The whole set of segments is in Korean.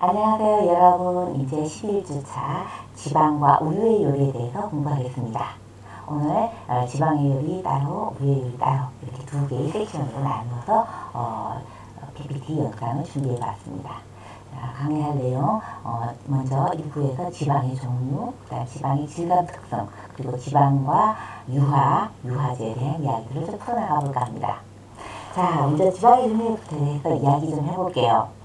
안녕하세요 여러분. 이제 11주차 지방과 우유의 요리에 대해서 공부하겠습니다. 오늘 지방의 요리 따로 우유의 요리 따로 이렇게 두 개의 섹션으로 나누어서 PPT 영상을 준비해 봤습니다. 강의할 내용 먼저 1부에서 지방의 종류, 그다음 지방의 질감 특성, 그리고 지방과 유화제에 대한 이야기들을 좀 풀어나가 볼까 합니다. 자, 먼저 지방의 종류부터 해서 이야기 좀 해볼게요.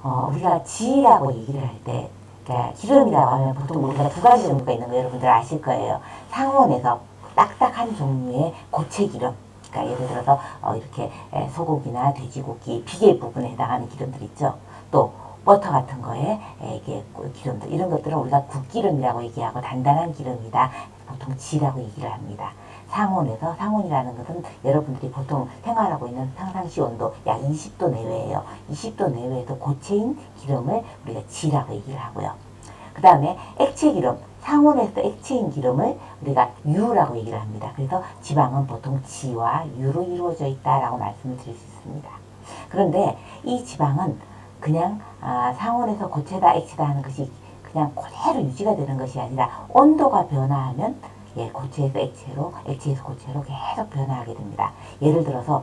우리가 지라고 얘기를 할 때, 그러니까 기름이라고 하면 보통 우리가 두 가지 종류가 있는 거 여러분들 아실 거예요. 상온에서 딱딱한 종류의 고체 기름, 그러니까 예를 들어서 이렇게 소고기나 돼지고기 비계 부분에 해당하는 기름들 있죠. 또 버터 같은 거에 이게 기름들, 이런 것들은 우리가 국기름이라고 얘기하고 단단한 기름이다, 보통 지라고 얘기를 합니다. 상온에서, 상온이라는 것은 여러분들이 보통 생활하고 있는 평상시 온도 약 20도 내외예요. 20도 내외에도 고체인 기름을 우리가 지라고 얘기를 하고요. 그 다음에 액체 기름, 상온에서 액체인 기름을 우리가 유라고 얘기를 합니다. 그래서 지방은 보통 지와 유로 이루어져 있다라고 말씀을 드릴 수 있습니다. 그런데 이 지방은 그냥 상온에서 고체다 액체다 하는 것이 그냥 그대로 유지가 되는 것이 아니라 온도가 변화하면 고체에서 액체로, 액체에서 고체로 계속 변화하게 됩니다. 예를 들어서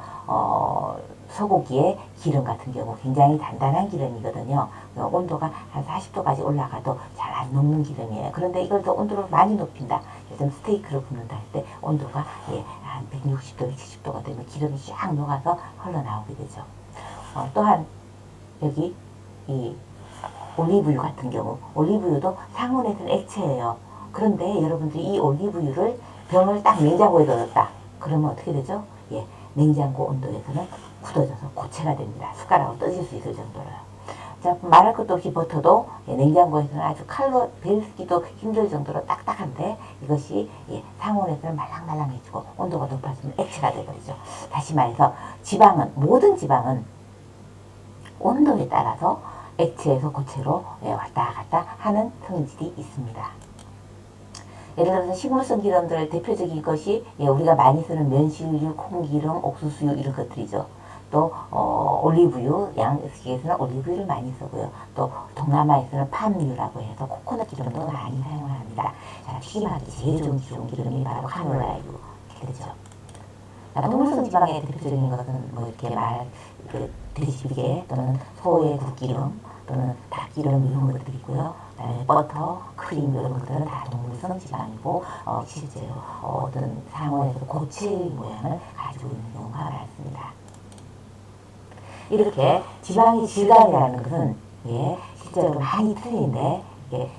소고기의 기름 같은 경우 굉장히 단단한 기름이거든요. 온도가 한 40도까지 올라가도 잘 안 녹는 기름이에요. 그런데 이걸 더 온도를 많이 높인다. 요즘 스테이크를 굽는다 할 때 온도가 한 160도, 170도가 되면 기름이 쫙 녹아서 흘러나오게 되죠. 또한 여기 이 올리브유 같은 경우, 올리브유도 상온에서는 액체예요. 그런데 여러분들이 이 올리브유를 병을 딱 냉장고에 넣었다. 그러면 어떻게 되죠? 냉장고 온도에서는 굳어져서 고체가 됩니다. 숟가락으로 떠질 수 있을 정도로요. 자, 말할 것도 없이 버터도 냉장고에서는 아주 칼로 베기도 힘들 정도로 딱딱한데 이것이 상온에서는 말랑말랑해지고 온도가 높아지면 액체가 되어버리죠. 다시 말해서 지방은, 모든 지방은 온도에 따라서 액체에서 고체로 왔다 갔다 하는 성질이 있습니다. 예를 들어서 식물성 기름들 대표적인 것이 우리가 많이 쓰는 면실유, 콩기름, 옥수수유 이런 것들이죠. 또 올리브유, 양식에서는 올리브유를 많이 쓰고요. 또 동남아에서는 팜유라고 해서 코코넛 기름도 많이 사용을 합니다. 자, 튀김하기 제일 좋은 기름이 바로 카놀라유 이렇게 되죠. 동물성 지방의 대표적인 것은 뭐 이렇게 돼지비계 또는 소의 국기름 또는 닭기름 이런 것들이고요. 그다음에 버터, 크림 이런 것들은 다 동물성 지방이고 실제로 어떤 상온에서 고체의 모양을 가지고 있는 경우가 많습니다. 이렇게 지방의 질감이라는 것은 실제로 많이 틀린데 이게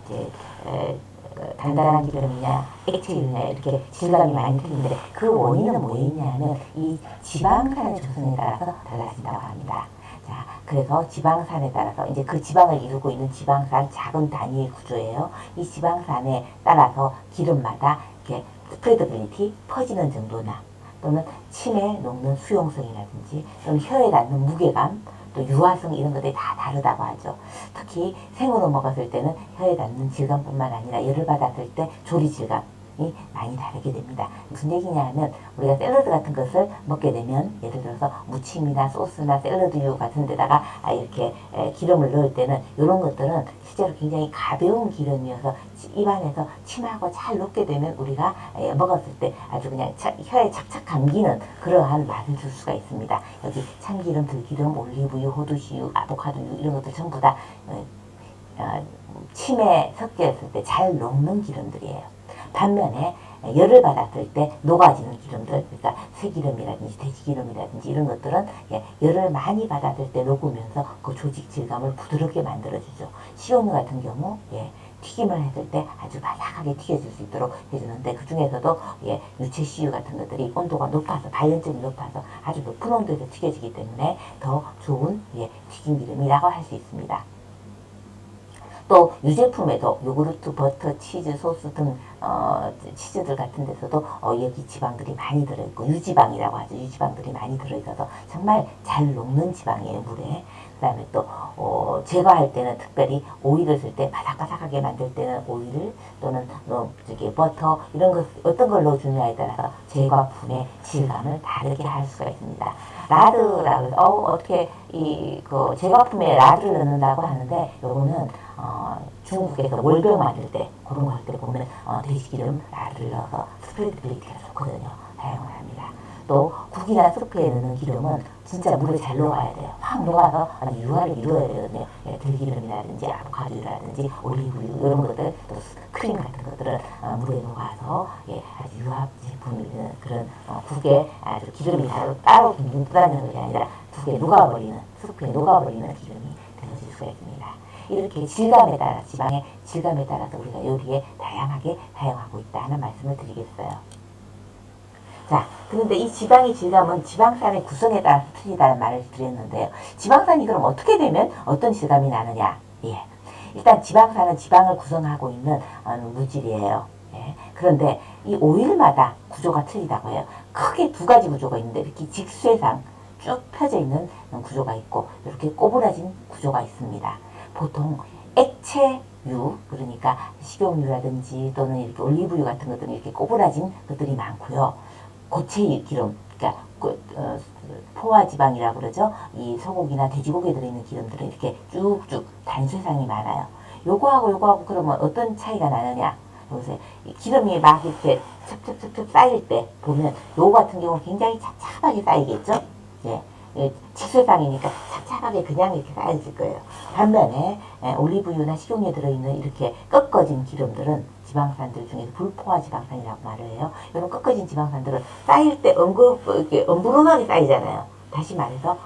단단한 기름이냐 액체이냐 이렇게 질감이 많이 틀린데 그 원인은 뭐였냐면 이 지방산의 조성에 따라서 달라진다고 합니다. 자, 그래서 지방산에 따라서 이제 그 지방을 이루고 있는 지방산 작은 단위의 구조예요. 이 지방산에 따라서 기름마다 이렇게 스프레더빌리티 퍼지는 정도나 또는 침에 녹는 수용성이라든지 또는 혀에 닿는 무게감 또 유화성 이런 것들이 다 다르다고 하죠. 특히 생으로 먹었을 때는 혀에 닿는 질감뿐만 아니라 열을 받았을 때 조리 질감이 많이 다르게 됩니다. 무슨 얘기냐 하면 우리가 샐러드 같은 것을 먹게 되면 예를 들어서 무침이나 소스나 샐러드유 같은 데다가 이렇게 기름을 넣을 때는 이런 것들은 실제로 굉장히 가벼운 기름이어서 입안에서 침하고 잘 녹게 되면 우리가 먹었을 때 아주 그냥 혀에 착착 감기는 그러한 맛을 줄 수가 있습니다. 여기 참기름, 들기름, 올리브유, 호두씨유, 아보카도유 이런 것들 전부 다 침에 섞였을 때 잘 녹는 기름들이에요. 반면에 열을 받았을 때 녹아지는 기름들, 그러니까 새기름이라든지 돼지기름이라든지 이런 것들은 열을 많이 받았을 때 녹으면서 그 조직 질감을 부드럽게 만들어주죠. 식용유 같은 경우 튀김을 했을 때 아주 바삭하게 튀겨질 수 있도록 해주는데 그 중에서도 유채씨유 같은 것들이 온도가 높아서 발연점이 높아서 아주 높은 온도에서 튀겨지기 때문에 더 좋은 튀김기름이라고 할 수 있습니다. 또 유제품에도 요구르트, 버터, 치즈, 소스 등 치즈들 같은 데서도 여기 지방들이 많이 들어있고 유지방이라고 하죠. 유지방들이 많이 들어있어서 정말 잘 녹는 지방이에요, 물에. 그 다음에 또 제거할 때는 특별히 오일을 쓸 때 바삭바삭하게 만들 때는 오일을 또는 저기 버터 이런 것 어떤 걸 넣어주느냐에 따라서 제거품의 질감을 다르게 할 수가 있습니다. 라드라고 해서 어떻게 그 제거품에 라드를 넣는다고 하는데 요거는 중국에서 월병 만들 때 그런 거 할 때 보면 돼지기름 라드를 넣어서 스프레드빌리티가 좋거든요. 사용을 합니다. 또 국이나 수프에 넣는 기름은 진짜 물에 잘 녹아야 돼요. 확 녹아서 아주 유화를 이루어야 되거든요. 예, 들기름이라든지 아보카도라든지 올리브유 이런 것들 또 크림 같은 것들은 물에 녹아서 예, 아주 유화 제품이 되는 그런 국에 아주 기름이 따로 둥둥 떠다니는 것이 아니라 국에 녹아버리는 수프에 녹아버리는 기름이 되어질 수가 있습니다. 이렇게 질감에 따라 지방의 질감에 따라서 우리가 요리에 다양하게 사용하고 있다 하는 말씀을 드리겠어요. 자, 그런데 이 지방의 질감은 지방산의 구성에 따라 틀리다는 말을 드렸는데요. 지방산이 그럼 어떻게 되면 어떤 질감이 나느냐? 예. 일단 지방산은 지방을 구성하고 있는 물질이에요. 예. 그런데 이 오일마다 구조가 틀리다고 해요. 크게 두 가지 구조가 있는데 이렇게 직쇠상 쭉 펴져 있는 구조가 있고 이렇게 꼬부라진 구조가 있습니다. 보통 액체유, 그러니까 식용유라든지 또는 이렇게 올리브유 같은 것들은 이렇게 꼬부라진 것들이 많고요. 고체 기름, 그러니까 포화지방이라고 그러죠. 이 소고기나 돼지고기에 들어있는 기름들은 이렇게 쭉쭉 단쇄상이 많아요. 요거하고 그러면 어떤 차이가 나느냐? 요새 기름이 막 이렇게 첩첩첩첩 쌓일 때 보면 요거 같은 경우는 굉장히 찹찹하게 쌓이겠죠. 예. 직설상이니까 찹찹하게 그냥 이렇게 쌓여질 거예요. 반면에 올리브유나 식용유에 들어있는 이렇게 꺾어진 기름들은 지방산들 중에서 불포화 지방산이라고 말을 해요. 이런 꺾어진 지방산들은 쌓일 때 이렇게 엄부름하게 쌓이잖아요. 다시 말해서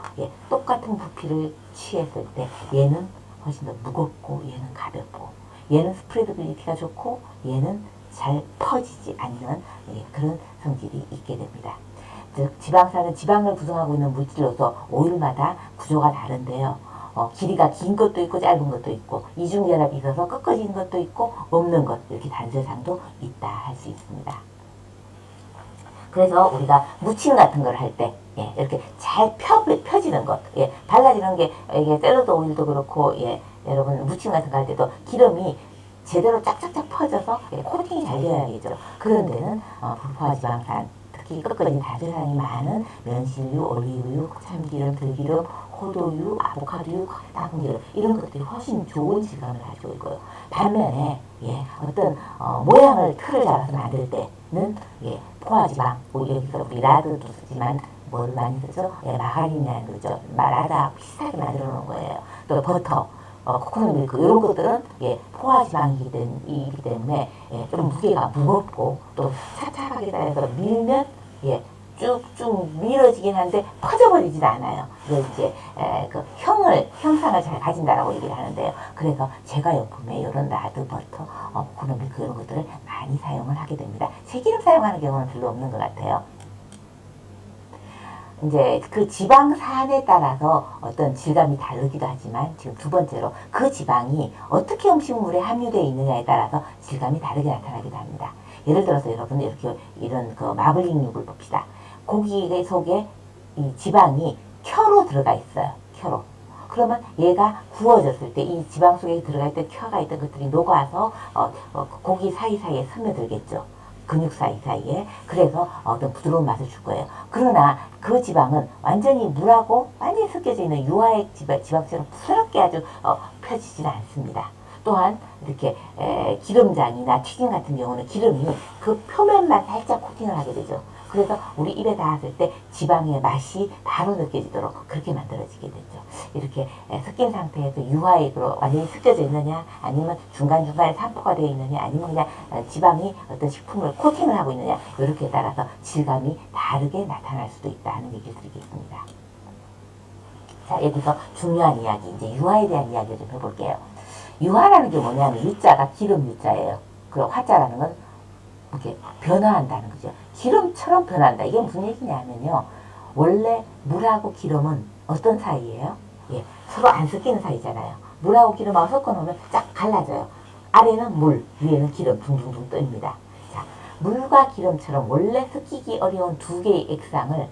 똑같은 부피를 취했을 때 얘는 훨씬 더 무겁고 얘는 가볍고 얘는 스프레드빌리티가 좋고 얘는 잘 퍼지지 않는 그런 성질이 있게 됩니다. 즉 지방산은 지방을 구성하고 있는 물질로서 오일마다 구조가 다른데요. 길이가 긴 것도 있고 짧은 것도 있고 이중결합이 있어서 꺾어진 것도 있고 없는 것 이렇게 단절상도 있다 할 수 있습니다. 그래서 우리가 무침 같은 걸 할 때 이렇게 잘 펴지는 것 발라지는 게 이게 샐러드 오일도 그렇고 여러분 무침 같은 거 할 때도 기름이 제대로 쫙쫙쫙 퍼져서 코팅이 잘 되어야겠죠. 그런 데는 불포화 지방산 특히 꺾어진 단절상이 많은 면실유, 올리브유, 참기름, 들기름, 호두유, 아보카도유, 땅콩기름 이런 것들이 훨씬 좋은 질감을 가지고 있고요. 반면에 어떤 모양을 틀을 잡아서 만들 때는 포화지방, 여기서 우리 라드도 쓰지만 뭘 많이 쓰죠? 마가린이라는 거죠. 라드하고 비슷하게 만들어 놓은 거예요. 또 버터, 코코넛 밀크 이런 것들은 포화지방이기 때문에 좀 무게가 무겁고 또 찹찹하게 쌓여서 밀면 쭉쭉 밀어지긴 한데 퍼져버리진 않아요. 그래서 이제 그 형상을 잘 가진다라고 얘기를 하는데요. 그래서 제과용품에 이런 라드, 버터, 코코넛 밀크 이런 것들을 많이 사용을 하게 됩니다. 새기름 사용하는 경우는 별로 없는 것 같아요. 이제 그 지방산에 따라서 어떤 질감이 다르기도 하지만 지금 두 번째로 그 지방이 어떻게 음식물에 함유되어 있느냐에 따라서 질감이 다르게 나타나기도 합니다. 예를 들어서 여러분 이렇게 이런 그 마블링 육을 봅시다. 고기 속에 이 지방이 켜로 들어가 있어요. 켜로. 그러면 얘가 구워졌을 때 이 지방 속에 들어가 있던 켜가 있던 것들이 녹아서 고기 사이사이에 스며들겠죠. 근육 사이사이에. 그래서 어떤 부드러운 맛을 줄 거예요. 그러나 그 지방은 완전히 물하고 완전히 섞여져 있는 유화액 지방처럼 부드럽게 아주 펴지지는 않습니다. 또한 이렇게 기름장이나 튀김 같은 경우는 기름이 그 표면만 살짝 코팅을 하게 되죠. 그래서 우리 입에 닿았을 때 지방의 맛이 바로 느껴지도록 그렇게 만들어지게 되죠. 이렇게 섞인 상태에서 유화액으로 완전히 섞여져 있느냐 아니면 중간중간에 산포가 되어 있느냐 아니면 그냥 지방이 어떤 식품을 코팅을 하고 있느냐 이렇게 따라서 질감이 다르게 나타날 수도 있다는 얘기를 드리겠습니다. 자, 여기서 중요한 이야기 이제 유화에 대한 이야기를 좀 해볼게요. 유화라는 게 뭐냐면 유자가 기름 유자예요. 그리고 화자라는 건 이렇게 변화한다는 거죠. 기름처럼 변한다. 이게 무슨 얘기냐면요. 원래 물하고 기름은 어떤 사이예요? 서로 안 섞이는 사이잖아요. 물하고 기름하고 섞어 놓으면 쫙 갈라져요. 아래는 물, 위에는 기름 둥둥둥 뜹니다. 자, 물과 기름처럼 원래 섞이기 어려운 두 개의 액상을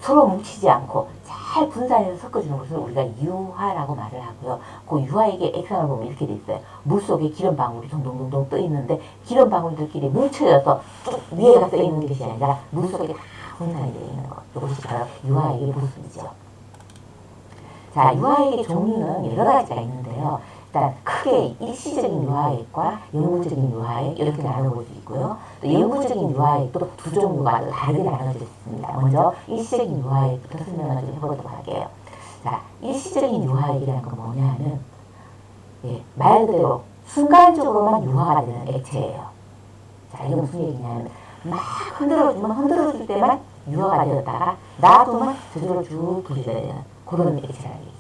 서로 뭉치지 않고 잘 분산해서 섞어주는 것을 우리가 유화라고 말을 하고요. 그 유화액의 액상을 보면 이렇게 돼 있어요. 물속에 기름 방울이 동동동동 떠 있는데 기름 방울들끼리 뭉쳐져서 쭉 위에가 떠 있는 것이 아니라 물속에 다 분산이 되어 있는 것. 이것이 바로 유화액의 모습이죠. 자, 유화액의 종류는 여러 가지가 있는데요. 일단 크게 일시적인 유화액과 영구적인 유화액 이렇게 나눠볼 수 있고요. 또 영구적인 유화액도 두 종류가 다르게 나눠져 있습니다. 먼저 일시적인 유화액부터 설명을 좀 해보도록 할게요. 자, 일시적인 유화액이라는 건 뭐냐면 말 그대로 순간적으로만 유화가 되는 액체예요. 자, 이건 무슨 얘기냐면 막 흔들어줄 때만 유화가 되었다가 놔두면 저절로 쭉 분리가 되는 그런 액체라는 얘기죠.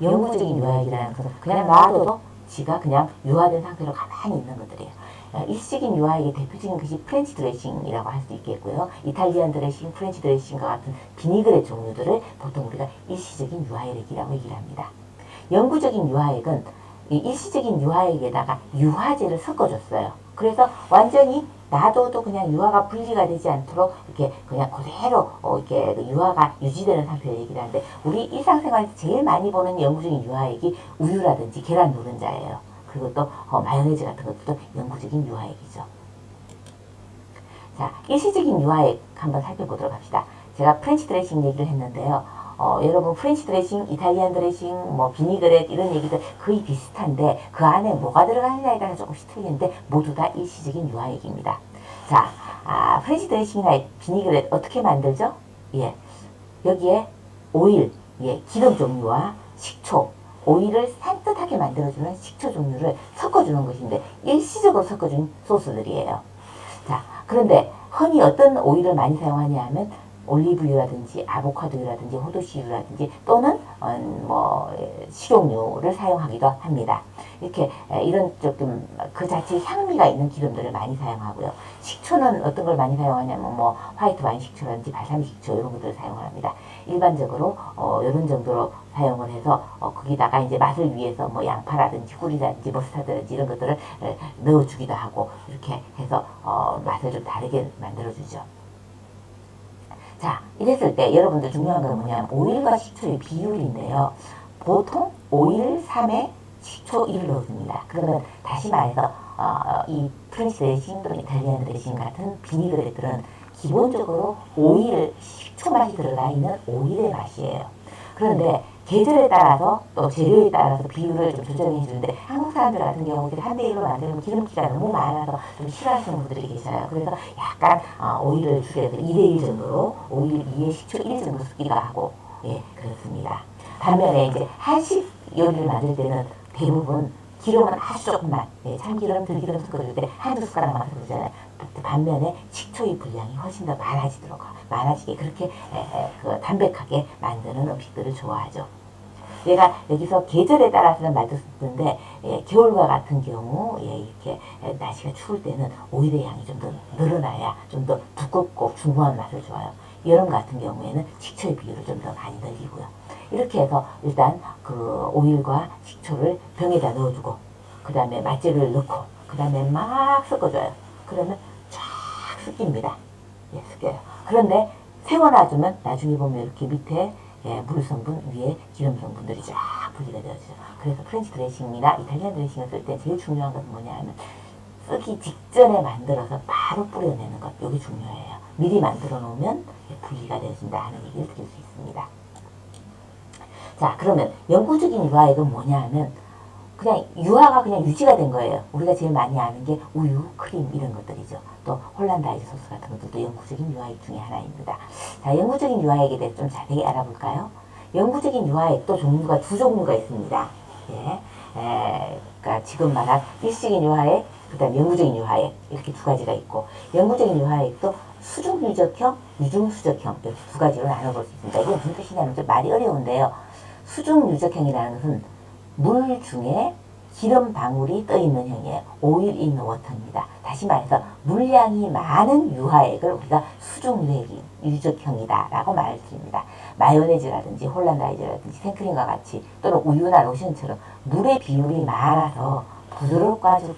영구적인 유화액이라는 것은 그냥 놔둬도 지가 그냥 유화된 상태로 가만히 있는 것들이에요. 일시적인 유화액의 대표적인 것이 프렌치 드레싱이라고 할 수 있겠고요. 이탈리안 드레싱, 프렌치 드레싱과 같은 비니그렛 종류들을 보통 우리가 일시적인 유화액이라고 얘기를 합니다. 영구적인 유화액은 이 일시적인 유화액에다가 유화제를 섞어줬어요. 그래서 완전히 놔둬도 그냥 유화가 분리가 되지 않도록 이렇게 그냥 그대로 이렇게 유화가 유지되는 상태를 얘기를 하는데 우리 일상생활에서 제일 많이 보는 영구적인 유화액이 우유라든지 계란 노른자예요. 그리고 또 마요네즈 같은 것도 영구적인 유화액이죠. 자, 일시적인 유화액 한번 살펴보도록 합시다. 제가 프렌치 드레싱 얘기를 했는데요. 여러분 프렌치 드레싱, 이탈리안 드레싱, 뭐 비니그렛 이런 얘기들 거의 비슷한데 그 안에 뭐가 들어가느냐에 따라 조금씩 틀리는데 모두 다 일시적인 유화액입니다. 자, 프렌치 드레싱이나 비니그렛 어떻게 만들죠? 예, 여기에 오일, 기름 종류와 식초, 오일을 산뜻하게 만들어주는 식초 종류를 섞어주는 것인데 일시적으로 섞어준 소스들이에요. 자, 그런데 흔히 어떤 오일을 많이 사용하냐 하면 올리브유라든지 아보카도유라든지 호두씨유라든지 또는 식용유를 사용하기도 합니다. 이렇게 이런 조금 그 자체 향미가 있는 기름들을 많이 사용하고요. 식초는 어떤 걸 많이 사용하냐면 화이트 와인 식초라든지 발사믹 식초 이런 것들을 사용을 합니다. 일반적으로 이런 정도로 사용을 해서 거기다가 이제 맛을 위해서 양파라든지 꿀이라든지 머스타드라든지 이런 것들을 넣어주기도 하고 이렇게 해서 맛을 좀 다르게 만들어주죠. 자, 이랬을 때 여러분들 중요한 건 뭐냐면 오일과 식초의 비율인데요. 보통 오일 3에 식초 1을 넣어줍니다. 그러면 다시 말해서 이 프렌치 드레싱 또는 이탈리안 드레싱 같은 비니그레들은 기본적으로 오일, 식초 맛이 들어가 있는 오일의 맛이에요. 그런데 계절에 따라서 또 재료에 따라서 비율을 좀 조정해 주는데 한국 사람들 같은 경우 3대1로 만들면 기름기가 너무 많아서 좀 싫어하시는 분들이 계셔요. 그래서 약간 오일을 줄여서 2대1 정도로 오일 2에 식초 1 정도 쓰기도 하고 그렇습니다. 반면에 이제 한식 요리를 만들 때는 대부분 기름은 아주 조금만 참기름, 들기름 섞어줄 때 한두 숟가락만 섞어주잖아요. 반면에 식초의 분량이 훨씬 더 많아지게 그렇게 담백하게 만드는 음식들을 좋아하죠. 내가 여기서 계절에 따라서는 말씀드렸는데 겨울과 같은 경우 이렇게 날씨가 추울 때는 오일의 양이 좀 더 늘어나야 좀 더 두껍고 중후한 맛을 줘요. 여름 같은 경우에는 식초의 비율을 좀 더 많이 늘리고요. 이렇게 해서 일단 그 오일과 식초를 병에다 넣어주고 그 다음에 맛재료를 넣고 그 다음에 막 섞어줘요. 그러면 쫙 섞입니다. 섞여요. 그런데 세워놔주면 나중에 보면 이렇게 밑에 물 성분 위에 기름 성분들이 쫙 분리가 되어지죠. 그래서 프렌치 드레싱이나 이탈리안 드레싱을 쓸 때 제일 중요한 것은 뭐냐 하면 쓰기 직전에 만들어서 바로 뿌려내는 것. 이게 중요해요. 미리 만들어 놓으면 분리가 되어진다 하는 얘기를 드릴 수 있습니다. 자, 그러면 영구적인 유화액은 뭐냐 하면 그냥 유화가 그냥 유지가 된 거예요. 우리가 제일 많이 아는 게 우유, 크림 이런 것들이죠. 또 홀란다이즈 소스 같은 것들도 영구적인 유화액 중에 하나입니다. 자, 영구적인 유화액에 대해서 좀 자세히 알아볼까요? 영구적인 유화액도 종류가 두 종류가 있습니다. 그러니까 지금 말한 일시적인 유화액, 그 다음에 영구적인 유화액 이렇게 두 가지가 있고 영구적인 유화액도 수중 유적형, 유중 수적형 이렇게 두 가지로 나눠볼 수 있습니다. 이게 무슨 뜻이냐면 좀 말이 어려운데요. 수중 유적형이라는 것은 물 중에 기름 방울이 떠 있는 형이에요. 오일 인 워터입니다. 다시 말해서 물량이 많은 유화액을 우리가 수중 유적형이다 라고 말씀드립니다. 마요네즈라든지 홀란다이즈라든지 생크림과 같이 또는 우유나 로션처럼 물의 비율이 많아서 부드럽고 아주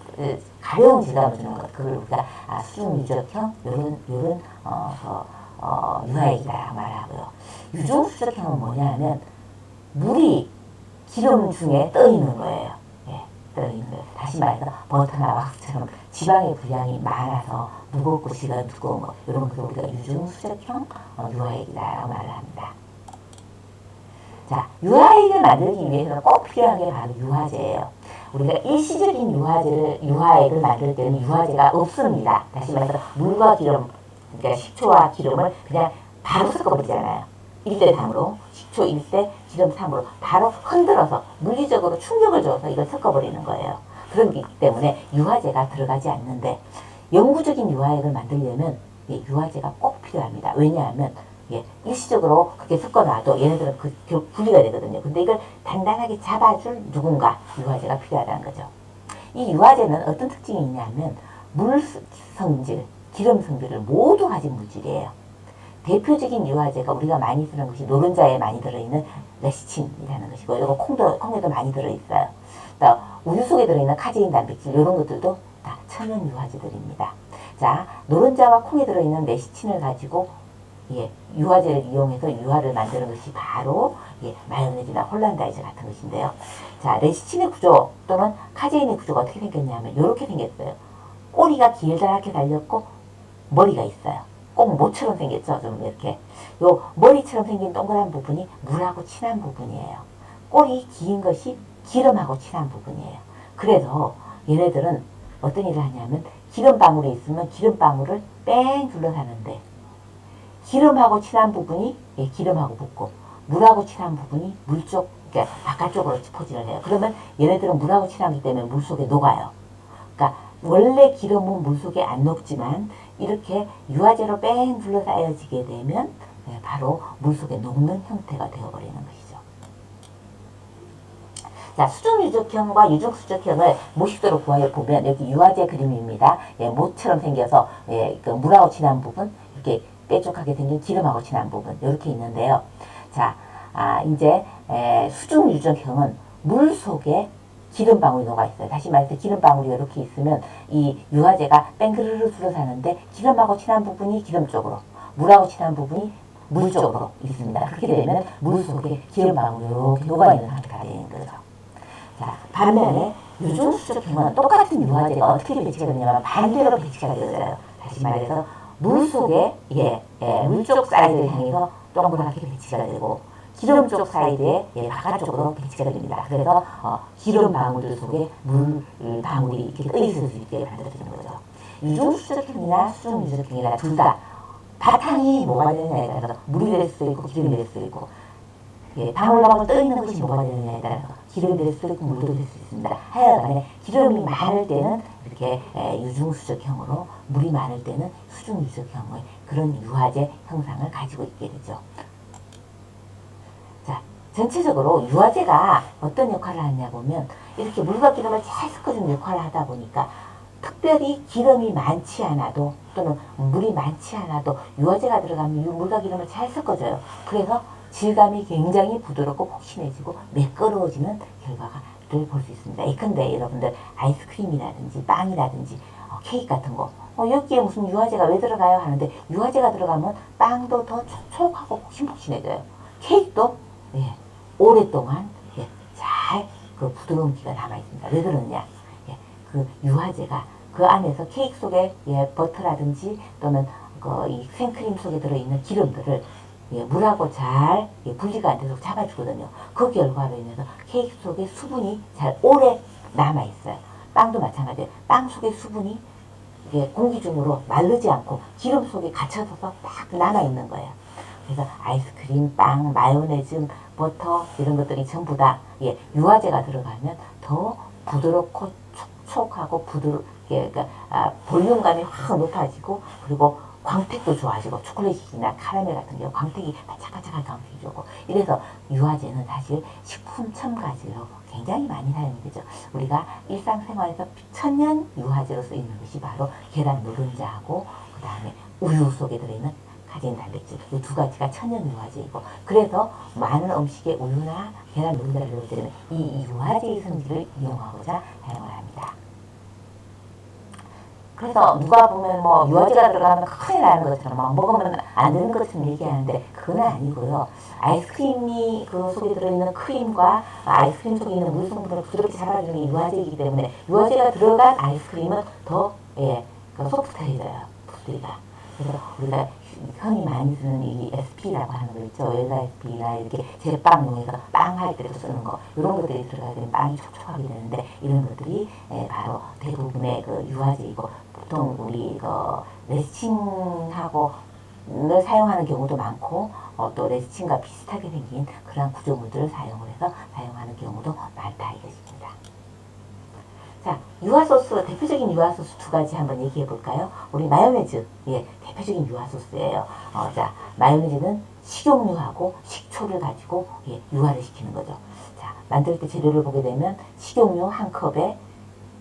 가벼운 질감을 주는 것, 그걸 우리가 수중 유적형 요런 유화액이다 말하고요. 유중수적형은 뭐냐 하면 물이 기름 중에 떠 있는 거예요. 예, 떠 있는 거예요. 다시 말해서 버터나 왁스처럼 지방의 분량이 많아서 무겁고 질감 두꺼운 거, 이런 것을 우리가 유중수적형 유화액이다라고 말을 합니다. 자, 유화액을 만들기 위해서는 꼭 필요한 게 바로 유화제예요. 우리가 일시적인 유화액을 만들 때는 유화제가 없습니다. 다시 말해서 물과 기름, 그러니까 식초와 기름을 그냥 바로 섞어버리잖아요. 1대 3으로, 식초 1대 기름 3으로 바로 흔들어서 물리적으로 충격을 줘서 이걸 섞어버리는 거예요. 그렇기 때문에 유화제가 들어가지 않는데, 영구적인 유화액을 만들려면 유화제가 꼭 필요합니다. 왜냐하면 일시적으로 그렇게 섞어놔도 얘네들은 분리가 되거든요. 근데 이걸 단단하게 잡아줄 누군가, 유화제가 필요하다는 거죠. 이 유화제는 어떤 특징이 있냐면 물 성질, 기름 성질을 모두 가진 물질이에요. 대표적인 유화제가 우리가 많이 쓰는 것이 노른자에 많이 들어있는 레시틴이라는 것이고, 이거 콩에도 많이 들어있어요. 또 우유 속에 들어있는 카제인 단백질, 이런 것들도 다 천연 유화제들입니다. 자, 노른자와 콩에 들어있는 레시틴을 가지고 유화제를 이용해서 유화를 만드는 것이 바로 마요네즈나 홀란다이즈 같은 것인데요. 자, 레시틴의 구조 또는 카제인의 구조가 어떻게 생겼냐면 이렇게 생겼어요. 꼬리가 길다랗게 달렸고 머리가 있어요. 꼭 모처럼 생겼죠. 좀 이렇게 요 머리처럼 생긴 동그란 부분이 물하고 친한 부분이에요. 꼬리 긴 것이 기름하고 친한 부분이에요. 그래서 얘네들은 어떤 일을 하냐면 기름방울이 있으면 기름방울을 뺑 둘러사는데, 기름하고 친한 부분이 기름하고 붙고 물하고 친한 부분이 물 쪽, 그러니까 바깥쪽으로 포진을 해요. 그러면 얘네들은 물하고 친하기 때문에 물 속에 녹아요. 그러니까 원래 기름은 물 속에 안 녹지만 이렇게 유화제로 뺑 둘러싸여지게 되면 바로 물 속에 녹는 형태가 되어버리는 것이죠. 자, 수중유적형과 유중수적형을 모식도로 구해보면 여기 유화제 그림입니다. 모처럼 생겨서 그 물하고 친한 부분, 이렇게 뾰족하게 생긴 기름하고 친한 부분, 이렇게 있는데요. 자, 이제 수중유적형은 물 속에 기름방울이 녹아있어요. 다시 말해서 기름방울이 이렇게 있으면 이 유화제가 뺑그르르 둘러사는데 기름하고 친한 부분이 기름 쪽으로, 물하고 친한 부분이 물 쪽으로 있습니다. 그렇게 되면 물 속에 기름방울이 이렇게 녹아있는 상태가 되는 거죠. 자, 반면에 유중수적형은 똑같은 유화제가 어떻게 배치가 되냐면 반대로 배치가 되어요. 다시 말해서 물 속에 물 쪽 사이드를 향해서 동그랗게 배치가 되고 기름 쪽 사이드에 바깥쪽으로 배치가 됩니다. 그래서 기름 방울들 속에 물 방울이 이렇게 떠 있을 수 있게 만들어지는 거죠. 유중수적형이나 수중유적형이나 둘 다 바탕이 뭐가 되느냐에 따라서 물이 될 수도 있고 기름이 될 수도 있고, 방울방울 떠 있는 것이 뭐가 되느냐에 따라서 기름이 될 수도 있고 물도 될 수 있습니다. 하여간에 기름이 많을 때는 이렇게 유중수적형으로, 물이 많을 때는 수중유적형의 그런 유화제 형상을 가지고 있게 되죠. 자, 전체적으로 유화제가 어떤 역할을 하냐 보면 이렇게 물과 기름을 잘 섞어주는 역할을 하다 보니까 특별히 기름이 많지 않아도 또는 물이 많지 않아도 유화제가 들어가면 물과 기름을 잘 섞어줘요. 그래서 질감이 굉장히 부드럽고 폭신해지고 매끄러워지는 결과를 볼 수 있습니다. 예컨대 여러분들 아이스크림이라든지 빵이라든지 케이크 같은 거 여기에 무슨 유화제가 왜 들어가요? 하는데 유화제가 들어가면 빵도 더 촉촉하고 폭신폭신해져요. 케이크도 오랫동안 잘 그 부드러운 기가 남아있습니다. 왜 그러냐? 그 유화제가 그 안에서 케이크 속에 버터라든지 또는 이 생크림 속에 들어있는 기름들을 물하고 잘 분리가 안 돼서 잡아주거든요. 그 결과로 인해서 케이크 속에 수분이 잘 오래 남아있어요. 빵도 마찬가지예요. 빵 속에 수분이 공기 중으로 마르지 않고 기름 속에 갇혀서 딱 남아있는 거예요. 그래서 아이스크림, 빵, 마요네즈, 버터 이런 것들이 전부 다 유화제가 들어가면 더 부드럽고 촉촉하고 그러니까 볼륨감이 확 높아지고, 그리고 광택도 좋아지고, 초콜릿이나 카라멜 같은 경우 광택이 반짝반짝한 광택이 좋고, 이래서 유화제는 사실 식품 첨가제로 굉장히 많이 사용이 되죠. 우리가 일상생활에서 천연 유화제로 쓰이는 것이 바로 계란 노른자하고 그 다음에 우유 속에 들어있는 카제인 단백질, 이 두 가지가 천연 유화제이고, 그래서 많은 음식에 우유나 계란 노른자를 넣을 때는 이 유화제의 성질을 이용하고자 사용을 합니다. 그래서 누가 보면 뭐 유화제가 들어가면 큰일 나는 것처럼 막 먹으면 안 되는 것처럼 얘기하는데 그건 아니고요. 아이스크림이 그 속에 들어있는 크림과 아이스크림 속에 있는 물 성분을 부드럽게 잡아주는 게 유화제이기 때문에 유화제가 들어간 아이스크림은 더 그 소프트해져요. 부드리가. 그래서 우리가 흔히 많이 쓰는 이 SP라고 하는 거 있죠. 외사 SP나 이렇게 제빵용에서 빵 할 때도 쓰는 거 이런 것들이 들어가야 되면 빵이 촉촉하게 되는데 이런 것들이 바로 대부분의 그 유화제이고 보통 우리 그 레스칭하고 를 사용하는 경우도 많고 또 레스칭과 비슷하게 생긴 그런 구조물들을 사용을 해서 사용하는 경우도 많다 이것입니다. 자, 유화소스, 대표적인 유화소스 두 가지 한번 얘기해 볼까요? 우리 마요네즈, 대표적인 유화소스예요. 자, 마요네즈는 식용유하고 식초를 가지고 유화를 시키는 거죠. 자, 만들 때 재료를 보게 되면 식용유 한 컵에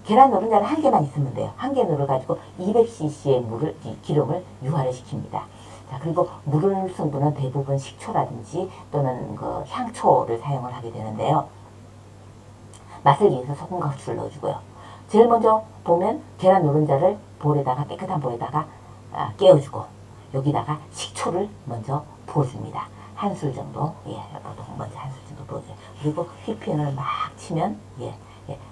계란 노른자를 한 개만 있으면 돼요. 한 개 노를 가지고 200cc의 기름을 유화를 시킵니다. 자, 그리고 물 성분은 대부분 식초라든지 또는 그 향초를 사용을 하게 되는데요. 맛을 위해서 소금과 후추를 넣어주고요. 제일 먼저 보면 계란 노른자를 볼에다가 깨끗한 볼에다가 깨워주고 여기다가 식초를 먼저 부어줍니다. 한 술 정도, 보통 먼저 한 술 정도 부어줘요. 그리고 휘핑을 막 치면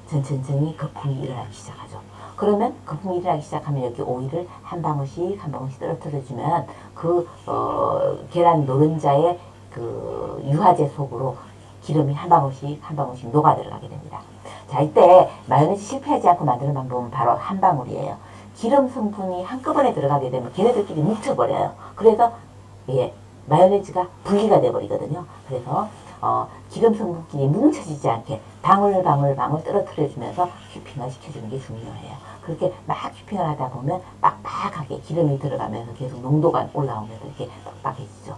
천천히 거품이 일어나기 시작하죠. 그러면 거품이 일어나기 시작하면 여기 오일을 한 방울씩 떨어뜨려주면 그 계란 노른자의 그 유화제 속으로 기름이 한 방울씩 녹아 들어가게 됩니다. 자, 이때 마요네즈 실패하지 않고 만드는 방법은 바로 한 방울이에요. 기름 성분이 한꺼번에 들어가게 되면 걔네들끼리 뭉쳐버려요. 그래서 마요네즈가 분리가 돼버리거든요. 그래서 기름 성분끼리 뭉쳐지지 않게 방울 떨어뜨려주면서 휘핑을 시켜주는 게 중요해요. 그렇게 막 휘핑을 하다 보면 빡빡하게 기름이 들어가면서 계속 농도가 올라오면서 이렇게 빡빡해지죠.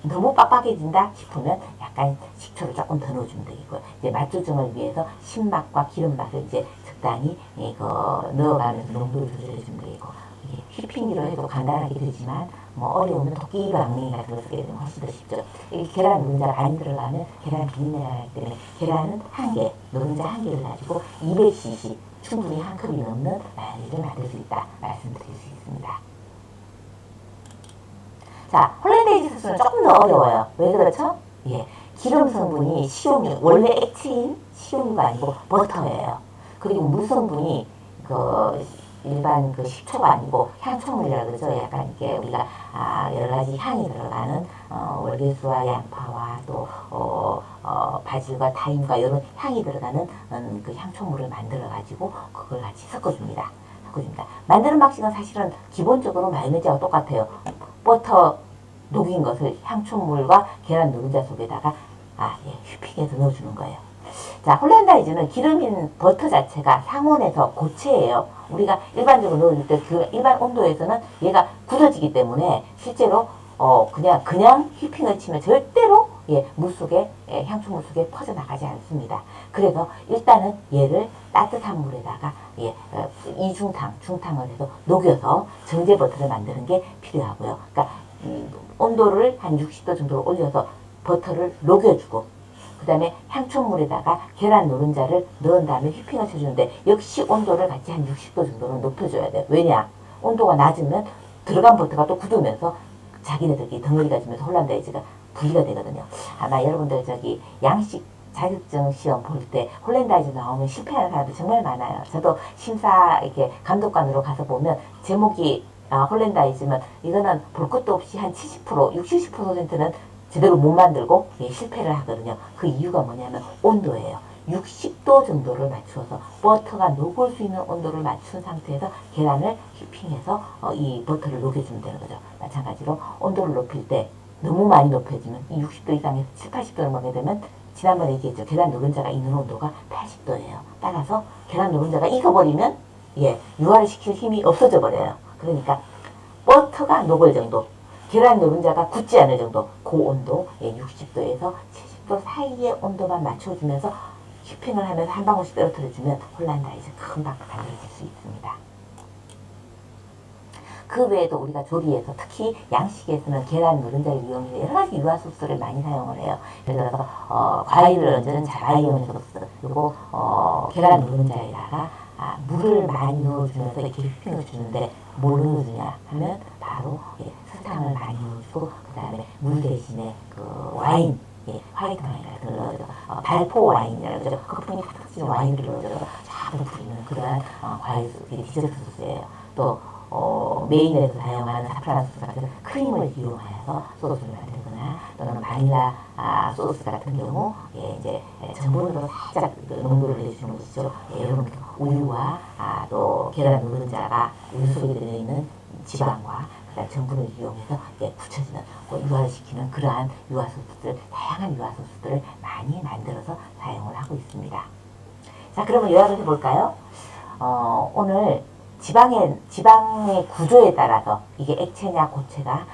너무 빡빡해진다 싶으면 약간 식초를 조금 더 넣어주면 되겠고요. 이제 맛 조정을 위해서 신맛과 기름 맛을 이제 적당히 이거 넣어가면서 농도를 조절해주면 되고 이게 휘핑기로 해도 간단하게 되지만 뭐 어려우면 도끼 방맹이 같은 거 쓰게 되면 훨씬 더 쉽죠. 이 계란 노른자가 많이 들어가면 계란 비린내가 나기 때문에 계란은 한 개, 노른자 한 개를 가지고 200cc 충분히 한 컵이 넘는 마요네즈를 만들 수 있다 말씀드릴 수 있습니다. 자, 홀란다이즈 소스는 조금 더 어려워요. 왜 그렇죠? 기름 성분이 식용유, 원래 액체인 식용유가 아니고 버터예요. 그리고 물 성분이 그 일반 그 식초가 아니고 향초물이라 그러죠. 약간 이게 우리가 여러 가지 향이 들어가는 월계수와 양파와 또 바질과 타임과 이런 향이 들어가는 그 향초물을 만들어 가지고 그걸 같이 섞어줍니다. 만드는 방식은 사실은 기본적으로 마요네즈하고 똑같아요. 버터 녹인 것을 향초물과 계란 노른자 속에다가 휘핑해서 넣어주는 거예요. 자, 홀란다이즈는 기름인 버터 자체가 상온에서 고체예요. 우리가 일반적으로 넣을 때 그 일반 온도에서는 얘가 굳어지기 때문에 실제로 그냥 휘핑을 치면 절대로 물속에 향초물 속에 퍼져나가지 않습니다. 그래서 일단은 얘를 따뜻한 물에다가 중탕을 해서 녹여서 정제 버터를 만드는 게 필요하고요. 그러니까 온도를 한 60도 정도로 올려서 버터를 녹여주고 그 다음에 향초물에다가 계란 노른자를 넣은 다음에 휘핑을 쳐주는데 역시 온도를 같이 한 60도 정도로 높여줘야 돼요. 왜냐? 온도가 낮으면 들어간 버터가 또 굳으면서 자기네들끼리 덩어리가 지면서 홀란다이즈가 분리가 되거든요. 아마 여러분들 양식 자격증 시험 볼 때 홀란다이즈 나오면 실패하는 사람들 정말 많아요. 저도 심사 이렇게 감독관으로 가서 보면 제목이 홀란다이즈면 이거는 볼 것도 없이 한 70%, 60, 70%는 제대로 못 만들고 실패를 하거든요. 그 이유가 뭐냐면 온도예요. 60도 정도를 맞추어서 버터가 녹을 수 있는 온도를 맞춘 상태에서 계란을 휘핑해서 이 버터를 녹여주면 되는 거죠. 마찬가지로 온도를 높일 때 너무 많이 높여지면 이 60도 이상에서 7, 80도를 먹게 되면 지난번에 얘기했죠. 계란 노른자가 있는 온도가 80도예요. 따라서 계란 노른자가 익어버리면 유화를 시킬 힘이 없어져 버려요. 그러니까 버터가 녹을 정도, 계란 노른자가 굳지 않을 정도, 그 온도 60도에서 70도 사이의 온도만 맞춰주면서 휘핑을 하면서 한 방울씩 떨어뜨려주면 홀란다이즈 금방 만들어질 수 있습니다. 그 외에도 우리가 조리에서 특히 양식에서는 계란 노른자를 이용해서 여러 가지 유화 소스를 많이 사용을 해요. 예를 들어서 과일을 얹은 자바이오니 소스, 그리고 계란 노른자에다가 물을 많이 넣어주면서 이렇게 휘핑을 주는데 뭘 넣어주냐 하면 바로 설탕을 많이 넣어주고 그 다음에 물 대신에 그 와인, 화이트 와인 같은 걸 넣어줘서 발포 와인이라고 그러죠. 거품이 팍 튀는 와인을 넣어줘서 쫙 뿌리는 그러한 과일 소스, 디저트 소스예요. 또 메인에서 사용하는 사프란 소스 같은 크림을 이용하여서 소스를 만들거나 또는 바닐라 소스 같은 경우 이제 전분으로 살짝 그 농도를 내주는 것이죠. 여러분 우유와 또 계란 노른자가 우유 속에 들어있는 지방과 그다음 전분을 이용해서 굳혀지는 유화시키는 그러한 유화 소스들, 다양한 유화 소스들을 많이 만들어서 사용을 하고 있습니다. 자, 그러면 요약을 해볼까요? 오늘 지방의 구조에 따라서 이게 액체냐 고체가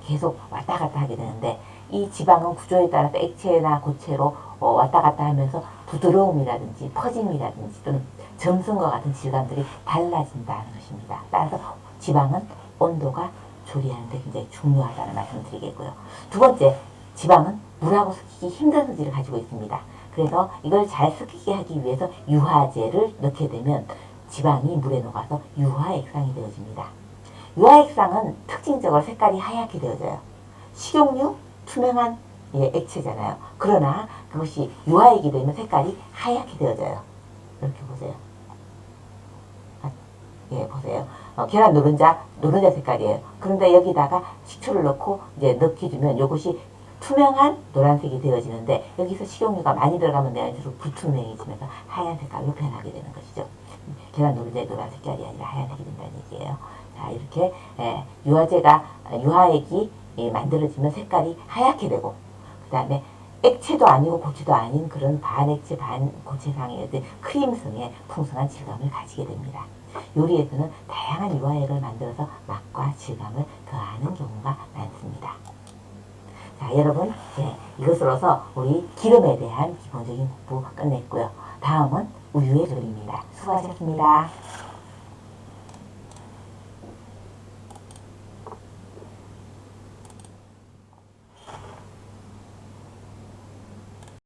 계속 왔다 갔다 하게 되는데 이 지방은 구조에 따라서 액체나 고체로 왔다 갔다 하면서 부드러움이라든지 퍼짐이라든지 또는 점성과 같은 질감들이 달라진다는 것입니다. 따라서 지방은 온도가 조리하는데 굉장히 중요하다는 말씀을 드리겠고요. 두 번째, 지방은 물하고 섞이기 힘든 소질을 가지고 있습니다. 그래서 이걸 잘 섞이게 하기 위해서 유화제를 넣게 되면 지방이 물에 녹아서 유화액상이 되어집니다. 유화액상은 특징적으로 색깔이 하얗게 되어져요. 식용유, 투명한 액체잖아요. 그러나 그것이 유화액이 되면 색깔이 하얗게 되어져요. 이렇게 보세요. 보세요. 계란 노른자 색깔이에요. 그런데 여기다가 식초를 넣고 이제 넣게 되면 이것이 투명한 노란색이 되어지는데 여기서 식용유가 많이 들어가면 내할수록 불투명해지면서 하얀 색깔로 변하게 되는 것이죠. 계란 노른자의 노란 색깔이 아니라 하얀색이 된다는 얘기예요. 자, 이렇게 유화액이 만들어지면 색깔이 하얗게 되고 그 다음에 액체도 아니고 고체도 아닌 그런 반액체 반고체상의 크림성의 풍성한 질감을 가지게 됩니다. 요리에서는 다양한 유화액을 만들어서 맛과 질감을 더하는 경우가 많습니다. 자, 여러분, 이것으로서 우리 기름에 대한 기본적인 공부 끝냈고요. 다음은 우유의 조리입니다. 수고하셨습니다.